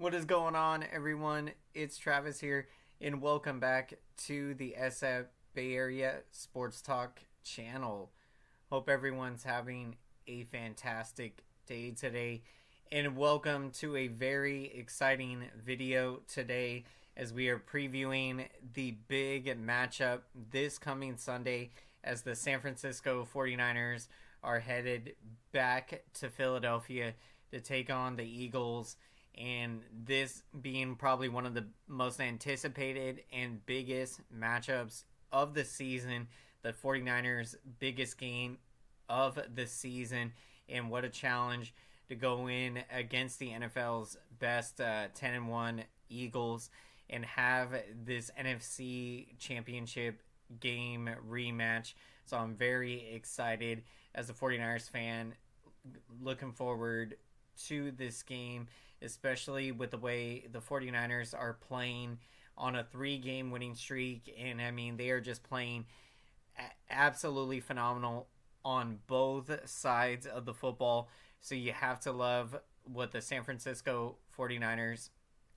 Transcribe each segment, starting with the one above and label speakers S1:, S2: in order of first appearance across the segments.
S1: What is going on, everyone? It's Travis here, and welcome back to the SF Bay Area SportsTalk channel. Hope everyone's having a fantastic day today, and welcome to a very exciting video today as we are previewing the big matchup this coming Sunday as the San Francisco 49ers are headed back to Philadelphia to take on the Eagles, and this being probably one of the most anticipated and biggest matchups of the season, the 49ers' biggest game of the season, and what a challenge to go in against the NFL's best 10-1 Eagles and have this NFC Championship game rematch. So I'm very excited as a 49ers fan, looking forward to this game, especially with the way the 49ers are playing on a 3-game winning streak. And I mean, they are just playing absolutely phenomenal on both sides of the football. So you have to love what the San Francisco 49ers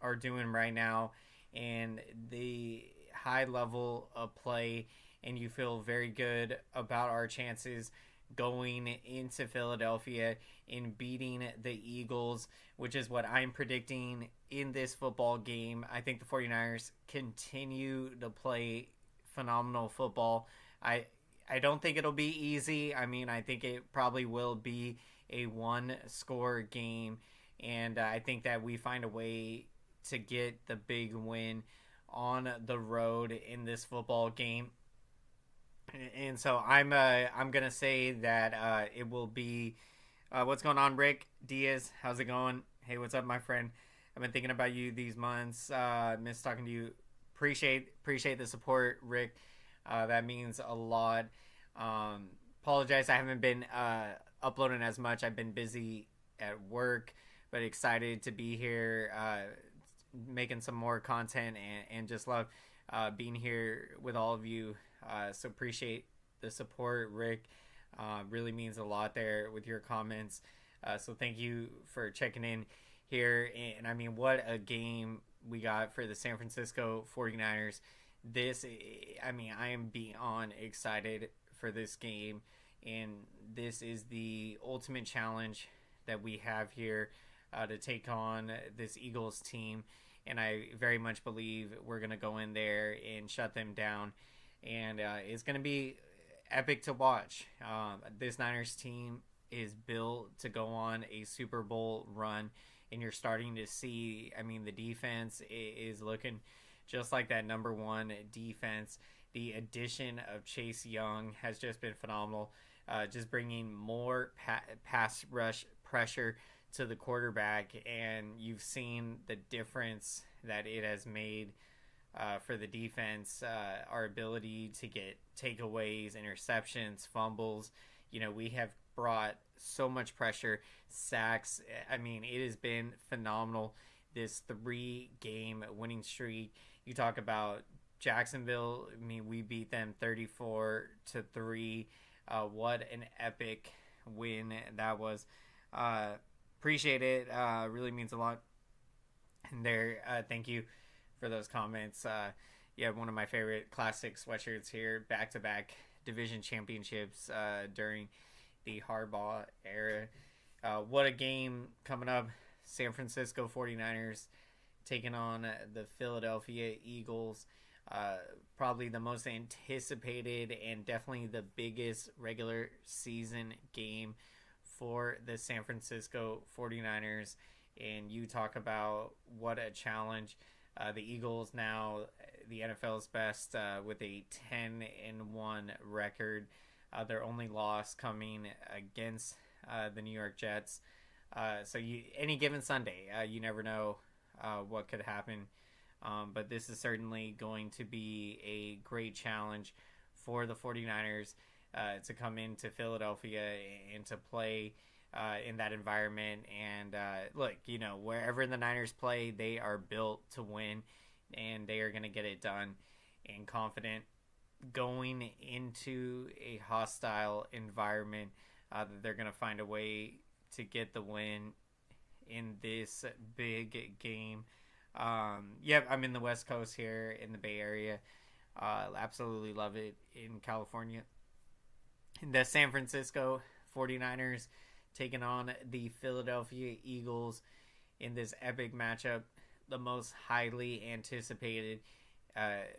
S1: are doing right now and the high level of play. And you feel very good about our chances going into Philadelphia and beating the Eagles, which is what I'm predicting in this football game. I think the 49ers continue to play phenomenal football. I don't think it'll be easy. I mean, I think it probably will be a one-score game, and I think that we find a way to get the big win on the road in this football game. And so I'm gonna say that it will be. What's going on, Rick Diaz? How's it going? Hey, what's up, my friend? I've been thinking about you these months. Miss talking to you. Appreciate the support, Rick. That means a lot. Apologize, I haven't been uploading as much. I've been busy at work, but excited to be here, making some more content, and just love being here with all of you. So appreciate the support, Rick. Really means a lot there with your comments. So thank you for checking in here. And I mean, what a game we got for the San Francisco 49ers. I am beyond excited for this game. And this is the ultimate challenge that we have here to take on this Eagles team. And I very much believe we're going to go in there and shut them down. And it's going to be epic to watch. This Niners team is built to go on a Super Bowl run, and you're starting to see, I mean, the defense is looking just like that number one defense. The addition of Chase Young has just been phenomenal, just bringing more pass rush pressure to the quarterback, and you've seen the difference that it has made for the defense, our ability to get takeaways, interceptions, fumbles. You know, we have brought so much pressure, sacks. I mean, it has been phenomenal, this 3-game winning streak. You talk about Jacksonville. I mean, we beat them 34-3. What an epic win that was. Appreciate it. Really means a lot. And there, thank you for those comments. Yeah, one of my favorite classic sweatshirts here, back-to-back division championships during the Harbaugh era. What a game coming up. San Francisco 49ers taking on the Philadelphia Eagles. Probably the most anticipated and definitely the biggest regular season game for the San Francisco 49ers. And you talk about what a challenge. The Eagles now the NFL's best with a 10-1 record. Their only loss coming against the New York Jets. So any given Sunday, you never know what could happen. But this is certainly going to be a great challenge for the 49ers to come into Philadelphia and to play in that environment. And look, you know, wherever the Niners play, they are built to win, and they are going to get it done. And confident going into a hostile environment that they're going to find a way to get the win in this big game. Yep, I'm in the West Coast here in the Bay Area. Absolutely love it in California. The San Francisco 49ers taking on the Philadelphia Eagles in this epic matchup, the most highly anticipated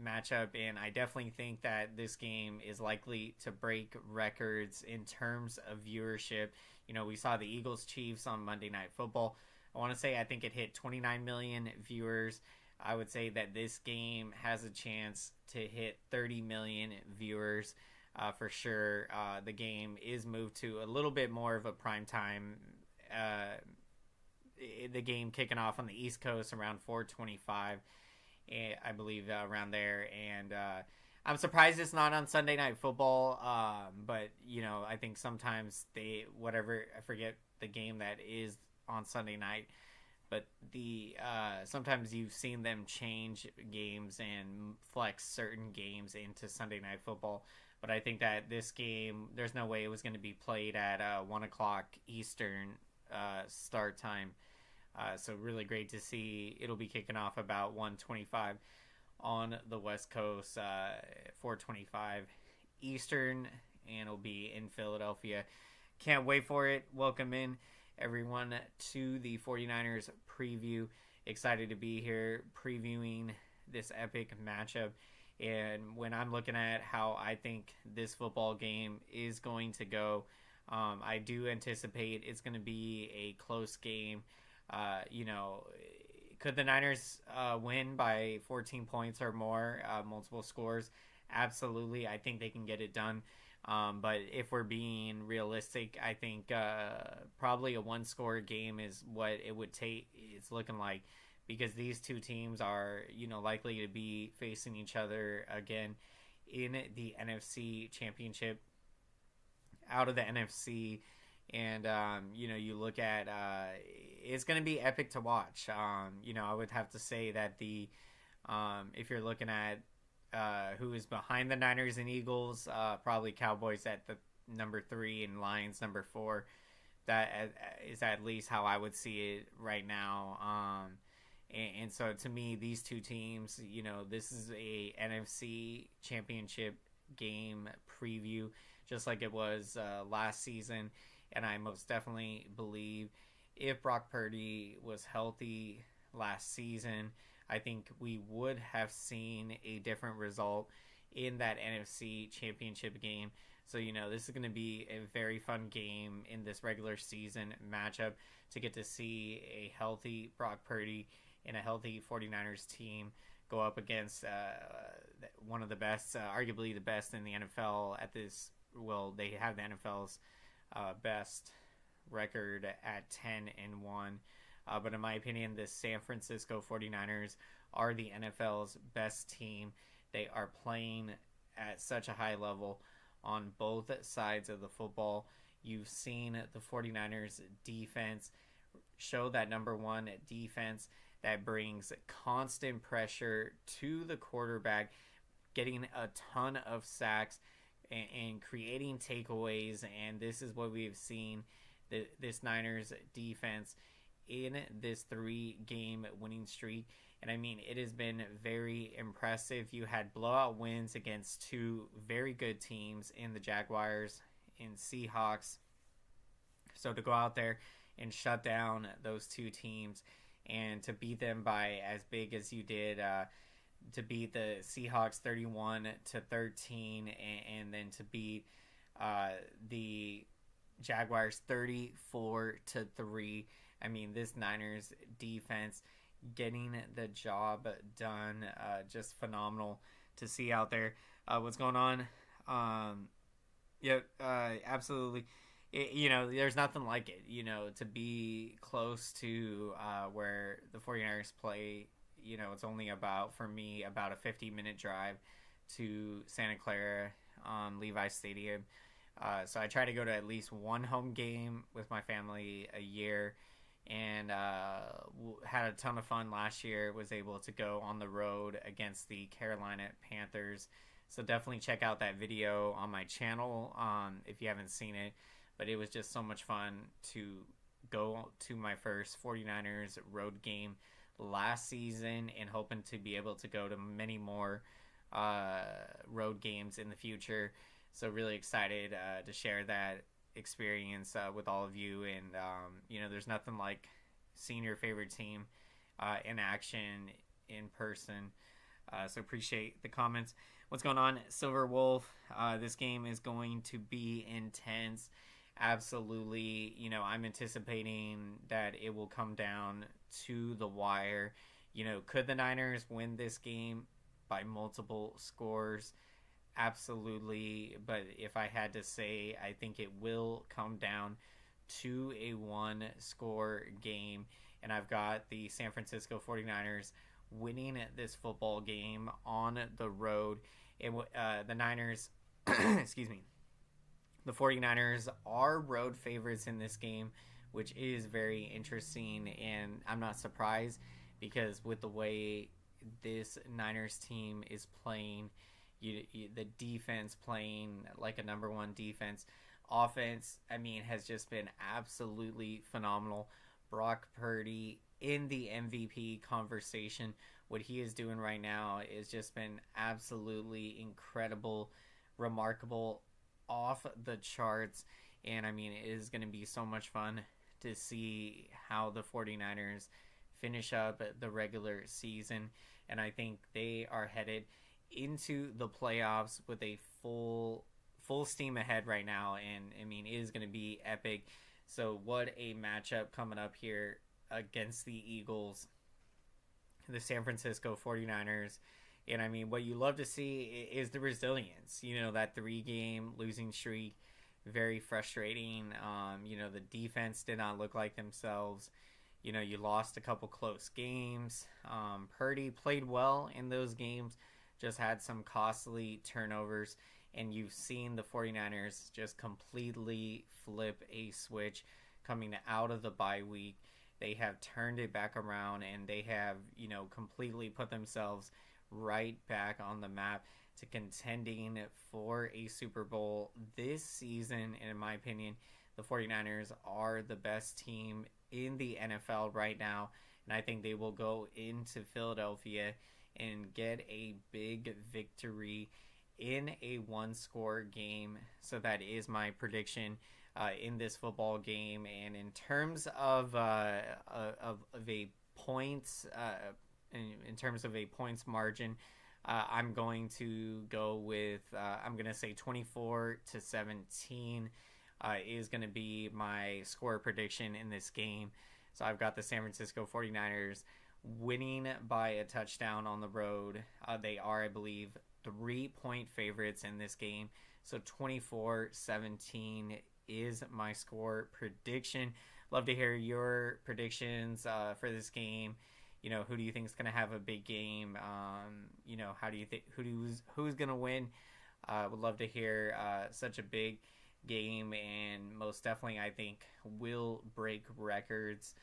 S1: matchup, and I definitely think that this game is likely to break records in terms of viewership. You know, we saw the Eagles Chiefs on Monday Night Football. I want to say I think it hit 29 million viewers. I would say that this game has a chance to hit 30 million viewers for sure. The game is moved to a little bit more of a prime time. The game kicking off on the East Coast around 4:25, I believe, around there. And I'm surprised it's not on Sunday Night Football. But you know, I think sometimes I forget the game that is on Sunday night. But sometimes you've seen them change games and flex certain games into Sunday Night Football. But I think that this game, there's no way it was going to be played at 1 o'clock Eastern start time. So really great to see. It'll be kicking off about 1:25 on the West Coast, 4:25 Eastern, and it'll be in Philadelphia. Can't wait for it. Welcome in everyone to the 49ers preview. Excited to be here previewing this epic matchup. And when I'm looking at how I think this football game is going to go, I do anticipate it's going to be a close game. You know, could the Niners win by 14 points or more, multiple scores? Absolutely. I think they can get it done. But if we're being realistic, I think probably a one-score game is what it would take. It's looking like, because these two teams are, you know, likely to be facing each other again in the NFC Championship, out of the NFC. And, you know, you look at, it's going to be epic to watch. You know, I would have to say that if you're looking at who is behind the Niners and Eagles, probably Cowboys at the number 3 and Lions number 4. That is at least how I would see it right now. And so to me, these two teams, you know, this is a NFC Championship game preview, just like it was last season. And I most definitely believe if Brock Purdy was healthy last season, I think we would have seen a different result in that NFC Championship game. So, you know, this is going to be a very fun game in this regular season matchup to get to see a healthy Brock Purdy and a healthy 49ers team go up against one of the best, arguably the best in the NFL at this. Well, they have the NFL's best record at 10-1. But in my opinion, the San Francisco 49ers are the NFL's best team. They are playing at such a high level on both sides of the football. You've seen the 49ers defense show that number one defense that brings constant pressure to the quarterback, getting a ton of sacks and creating takeaways. And this is what we've seen this Niners defense in this 3-game winning streak. And I mean, it has been very impressive. You had blowout wins against two very good teams in the Jaguars and Seahawks. So to go out there and shut down those two teams and to beat them by as big as you did, to beat the Seahawks 31-13, and then to beat the Jaguars 34-3. I mean, this Niners defense getting the job done, just phenomenal to see out there. What's going on? Absolutely. You know, there's nothing like it, you know, to be close to where the 49ers play. You know, it's only for me, about a 50-minute drive to Santa Clara Levi Stadium. So I try to go to at least one home game with my family a year, and had a ton of fun last year. Was able to go on the road against the Carolina Panthers. So definitely check out that video on my channel if you haven't seen it. But it was just so much fun to go to my first 49ers road game last season and hoping to be able to go to many more road games in the future. So really excited to share that experience with all of you. And there's nothing like seeing your favorite team in action in person. So appreciate the comments. What's going on, Silver Wolf? This game is going to be intense. Absolutely. I'm anticipating that it will come down to the wire. Could the Niners win this game by multiple scores? Absolutely. But if I had to say, I think it will come down to a one-score game. And I've got the San Francisco 49ers winning this football game on the road. The Niners, excuse me, the 49ers are road favorites in this game, which is very interesting, and I'm not surprised because with the way this Niners team is playing, the defense playing like a number one defense, offense, has just been absolutely phenomenal. Brock Purdy in the MVP conversation. What he is doing right now has just been absolutely incredible, remarkable, off the charts. And it is going to be so much fun to see how the 49ers finish up the regular season. And I think they are headed into the playoffs with a full steam ahead right now. And it is going to be epic. So what a matchup coming up here against the Eagles, the San Francisco 49ers. And what you love to see is the resilience. That 3-game losing streak, very frustrating. The defense did not look like themselves. You lost a couple close games. Purdy played well in those games, just had some costly turnovers. And you've seen the 49ers just completely flip a switch coming out of the bye week. They have turned it back around, and they have, completely put themselves right back on the map to contending for a Super Bowl this season. And in my opinion, the 49ers are the best team in the NFL right now. And I think they will go into Philadelphia and get a big victory in a one-score game. So that is my prediction in this football game. And in terms of a points, in terms of a points margin, I'm going to go with I'm going to say 24-17 is going to be my score prediction in this game. So I've got the San Francisco 49ers winning by a touchdown on the road. They are, I believe, 3-point favorites in this game. So 24-17 is my score prediction. Love to hear your predictions for this game. Who do you think is going to have a big game? How do you think who's going to win? Would love to hear such a big game, and most definitely I think will break records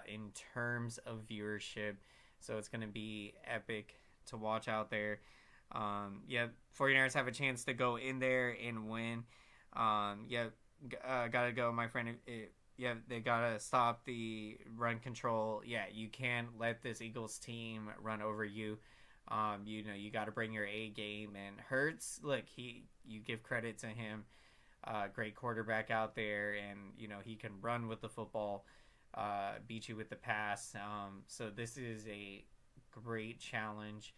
S1: in terms of viewership. So it's going to be epic to watch out there. 49ers have a chance to go in there and win. Gotta go, my friend. They gotta stop the run control. You can't let this Eagles team run over you. You gotta bring your A game. And Hurts, look, you give credit to him. Great quarterback out there, and he can run with the football, beat you with the pass. So this is a great challenge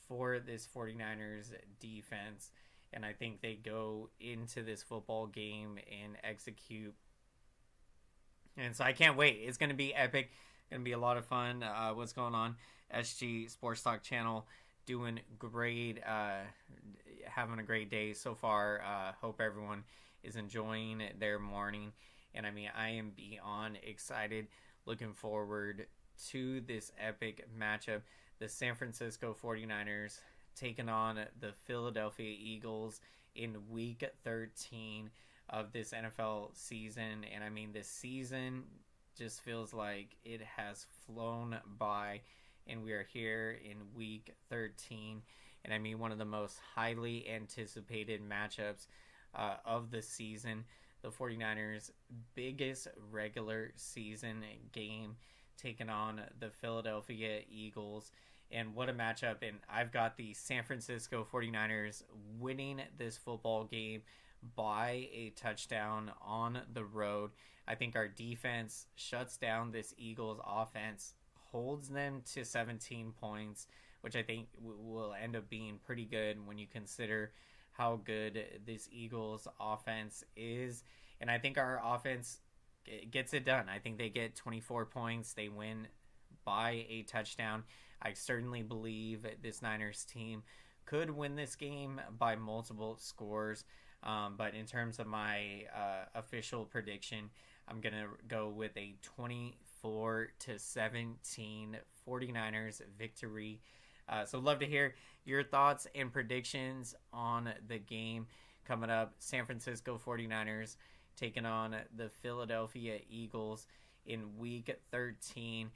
S1: for this 49ers defense, and I think they go into this football game and execute. And so I can't wait. It's going to be epic. Going to be a lot of fun. What's going on? SG Sports Talk channel doing great. Having a great day so far. Hope everyone is enjoying their morning. And I am beyond excited. Looking forward to this epic matchup. The San Francisco 49ers taking on the Philadelphia Eagles in week 13 of this NFL season. And this season just feels like it has flown by, and we are here in week 13. And one of the most highly anticipated matchups of the season. The the 49ers' biggest regular season game, taking on the Philadelphia Eagles. And what a matchup. And I've got the San Francisco 49ers winning this football game by a touchdown on the road. I think our defense shuts down this Eagles offense, holds them to 17 points, which I think will end up being pretty good when you consider how good this Eagles offense is. And I think our offense gets it done. I think they get 24 points. They win by a touchdown. I certainly believe this Niners team could win this game by multiple scores. But in terms of my official prediction, I'm going to go with a 24-17 49ers victory. So love to hear your thoughts and predictions on the game coming up. San Francisco 49ers taking on the Philadelphia Eagles in Week 13.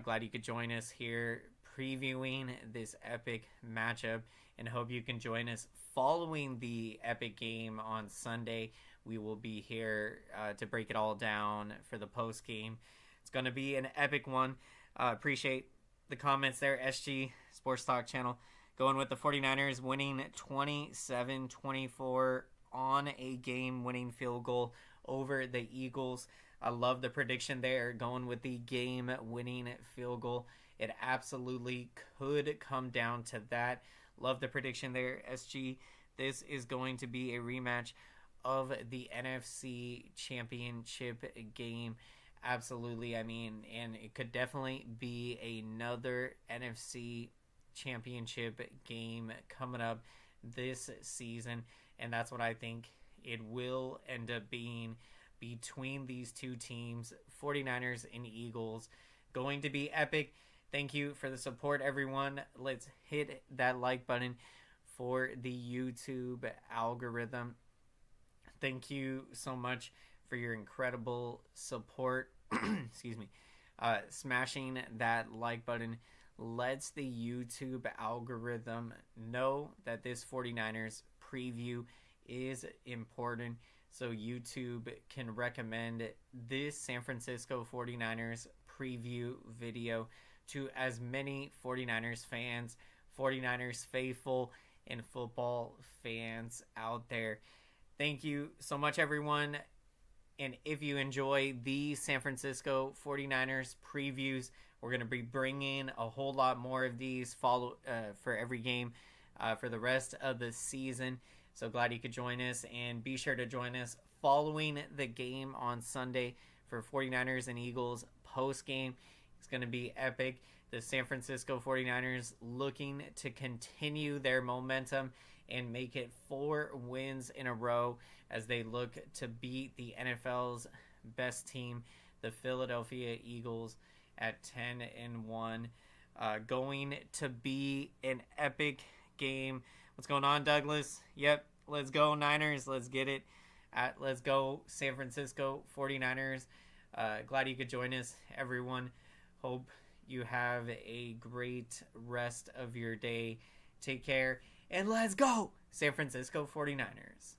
S1: Glad you could join us here previewing this epic matchup, and hope you can join us following the epic game on Sunday. We will be here to break it all down for the post game. It's going to be an epic one. Appreciate the comments there. SG Sports Talk channel going with the 49ers winning 27-24 on a game-winning field goal over the Eagles. I love the prediction there, going with the game-winning field goal. It absolutely could come down to that. Love the prediction there, SG. This is going to be a rematch of the NFC Championship game. Absolutely. I mean, and it could definitely be another NFC Championship game coming up this season. And that's what I think it will end up being between these two teams, 49ers and Eagles. Going to be epic. Thank you for the support, everyone. Let's hit that like button for the YouTube algorithm. Thank you so much for your incredible support. Excuse me. Smashing that like button lets the YouTube algorithm know that this 49ers preview is important, so YouTube can recommend this San Francisco 49ers preview video to as many 49ers fans, 49ers faithful, and football fans out there. Thank you so much, everyone. And if you enjoy the San Francisco 49ers previews, we're going to be bringing a whole lot more of these for every game for the rest of the season. So glad you could join us, and be sure to join us following the game on Sunday for 49ers and Eagles post-game. It's going to be epic. The San Francisco 49ers looking to continue their momentum and make it 4 wins in a row as they look to beat the NFL's best team, the Philadelphia Eagles, at 10-1. Going to be an epic game. What's going on, Douglas? Yep, let's go Niners. Let's get it. Let's go San Francisco 49ers. Glad you could join us, everyone. Hope you have a great rest of your day. Take care, and let's go San Francisco 49ers.